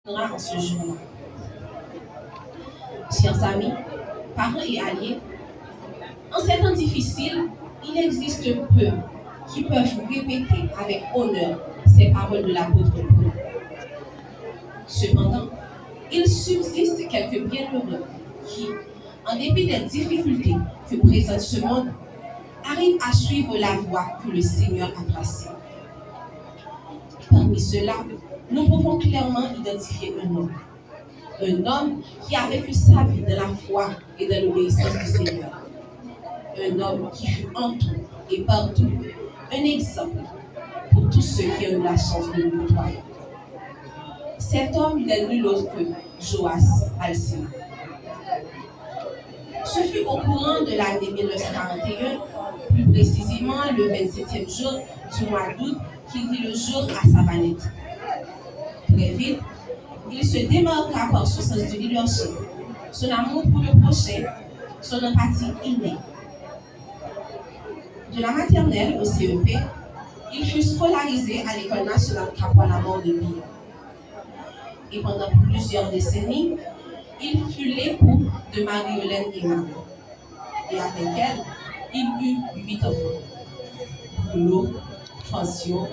En ce jour-là. Chers amis, parents et alliés, en ces temps difficiles, il existe peu qui peuvent répéter avec honneur ces paroles de l'apôtre Paul. Cependant, il subsiste quelques bienheureux qui, en dépit des difficultés que présente ce monde, arrivent à suivre la voie que le Seigneur a tracée. Parmi ceux-là, nous pouvons clairement identifier un homme qui a vécu sa vie dans la foi et dans l'obéissance du Seigneur. Un homme qui fut en tout et partout un exemple pour tous ceux qui ont eu la chance de le côtoyer. Cet homme n'est nul autre que Joas Alcina. Ce fut au courant de l'année 1941, plus précisément le 27e jour du mois d'août, qu'il vit le jour à Savanette. Très vite, il se démarqua par son sens de leadership, son amour pour le prochain, son empathie innée. De la maternelle au CEP, il fut scolarisé à l'École nationale Capois-la-Mort de Lyon. Et pendant plusieurs décennies, il fut l'époux de Marie-Hélène Emma. Et avec elle, il eut 8 enfants. Bruno, Francio,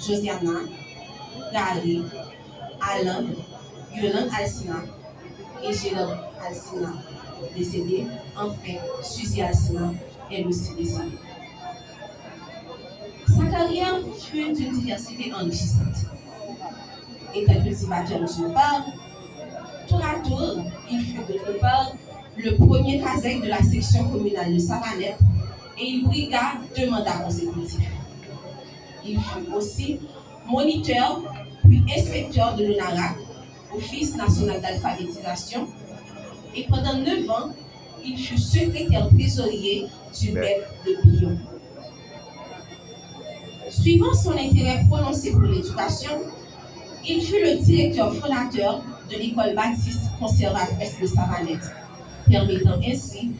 Josiana, Gary, Alain, Yolande Alcina et Gérard Alcina, décédé. Enfin, Suzy Alcina, elle aussi décédée. Sa carrière fut d'une diversité enrichissante. Étant cultivateur d'une part, tour à tour, il fut d'autre part le premier caseck de la section communale de Savanette et il brigua 2 mandats consécutifs. Il fut aussi moniteur puis inspecteur de l'ONARAC, Office national d'alphabétisation, et pendant 9 ans, il fut secrétaire trésorier du MEC de Lyon. Suivant son intérêt prononcé pour l'éducation, il fut le directeur fondateur de l'école baptiste conservatrice de Savanette, permettant ainsi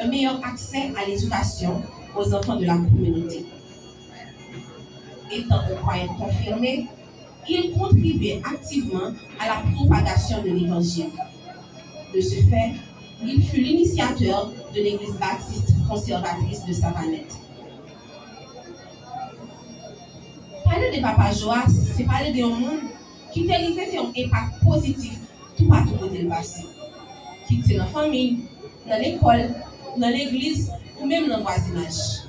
un meilleur accès à l'éducation aux enfants de la communauté. Étant un croyant confirmé, il contribuait activement à la propagation de l'évangile. De ce fait, il fut l'initiateur de l'église baptiste conservatrice de Savanette. Parler de Papa Joas, c'est parler d'un monde qui t'a fait un impact positif tout partout où il est passé. Qui était dans la famille, dans l'école, dans l'église ou même dans le voisinage.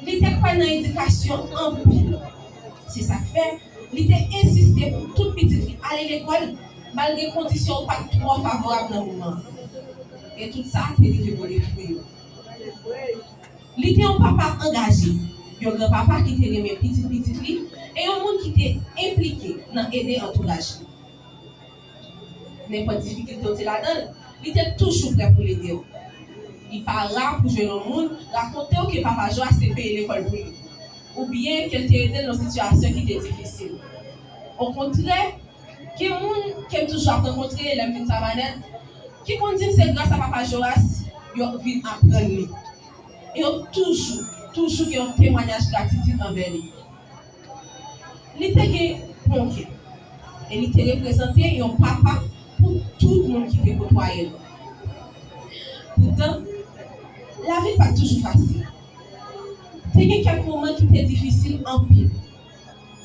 Il était pas dans l'éducation en pile. C'est ça que fait. Il était insisté pour toute petite fille aller à l'école malgré les conditions pas trop favorables dans le moment. Et tout ça, c'est fait pour les fruits. Il était un papa engagé. Un grand-papa qui était mes petites filles et un monde qui était impliqué dans aider l'entourage. N'importe difficulté là-dedans, il était toujours prêt pour l'aider. Il parle là pour jouer dans le monde, raconter que Papa Joas s'est payé l'école pour lui. Ou bien qu'elle était aidé dans une situation qui était difficile. Au contraire, que les gens qui aiment toujours rencontrer les filles de Savanette, qui vont dire que c'est grâce à Papa Joas, ils viennent apprendre. Et toujours un témoignage de gratitude envers lui. Il était bon cœur. Et il était représenté un papa pour tout le monde qui était côtoyé. Pourtant, la vie n'est pas toujours facile. Il y a quelques moments qui étaient difficiles en pile.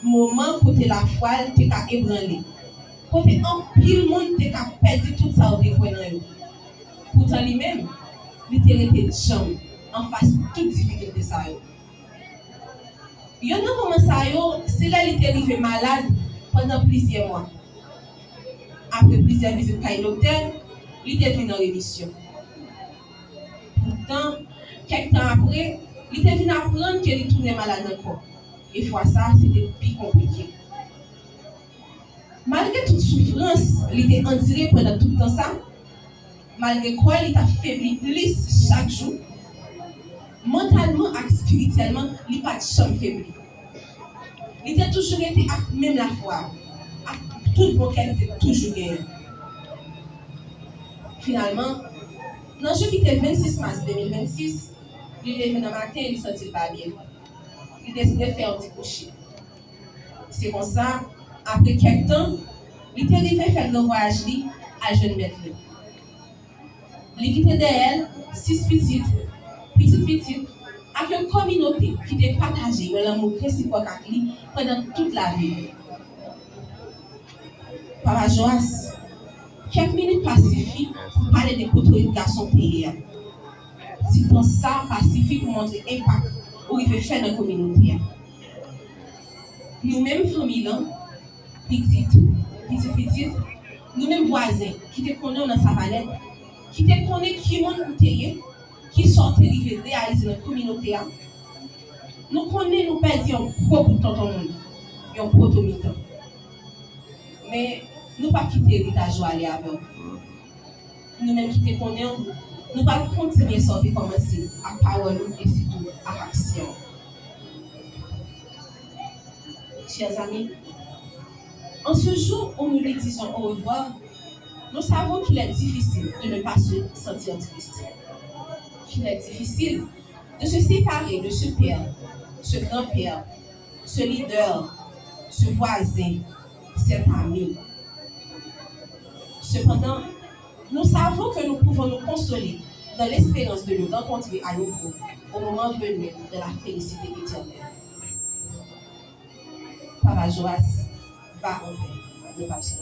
Moments où la foi était ébranlée. Côté en pile, le monde était perdu tout ça au décoin. Pourtant, lui-même, il était chambre en face de toute difficulté. Il y a un moment, c'est là qu'il était arrivé malade pendant plusieurs mois. Après plusieurs visites à l'hôtel, il était venu en rémission. Pourtant, quelques temps après, il était venu apprendre qu'il tournait malade encore. Et fois ça, c'était plus compliqué. Malgré toute souffrance, il était enduré pendant tout le temps ça. Malgré quoi, il a faibli plus chaque jour. Mentalement et spirituellement, il n'a pas de chambre faibli. Il était toujours été avec même la foi. Avec tout le monde qu'il était toujours gagné. Finalement, dans le jour qui était 26 mars 2026, il est venu dans le matin et il ne se sentit pas bien. Il décidait de faire un petit coucher. C'est comme ça, après quelques temps, Il était arrivé à faire le voyage à jeune maître. Il quittait derrière 6 petites, avec une communauté qui était partagée dans l'amour réciproque avec lui pendant toute la vie. Papa Joas, quelques minutes pacifiques pour parler des côtés de garçons pays. Si pour ça, pacifique pour montrer l'impact où il veut faire dans la communauté. Nous-mêmes, famille, petites, nous-mêmes voisins, qui te connaissent dans sa palette, qui te connaissent qui monde qui sont arrivés réaliser notre communauté. Nous connaissons, nous perdons beaucoup de temps dans le monde, un proto-mitan. Mais nous ne pas quitter l'héritage aller avec. Nous-mêmes qui te connaissons, nous ne pas continuer à sortir commencer à parole et surtout à action. Chers amis, en ce jour où nous lui disons au revoir, nous savons qu'il est difficile de ne pas se sentir triste. Qu'il est difficile de se séparer de ce père, ce grand-père, ce leader, ce voisin, cet ami. Cependant, nous savons que nous pouvons nous consoler dans l'espérance de le rencontrer à nouveau au moment venu de la félicité éternelle. Papa Joas va en paix, ne pas se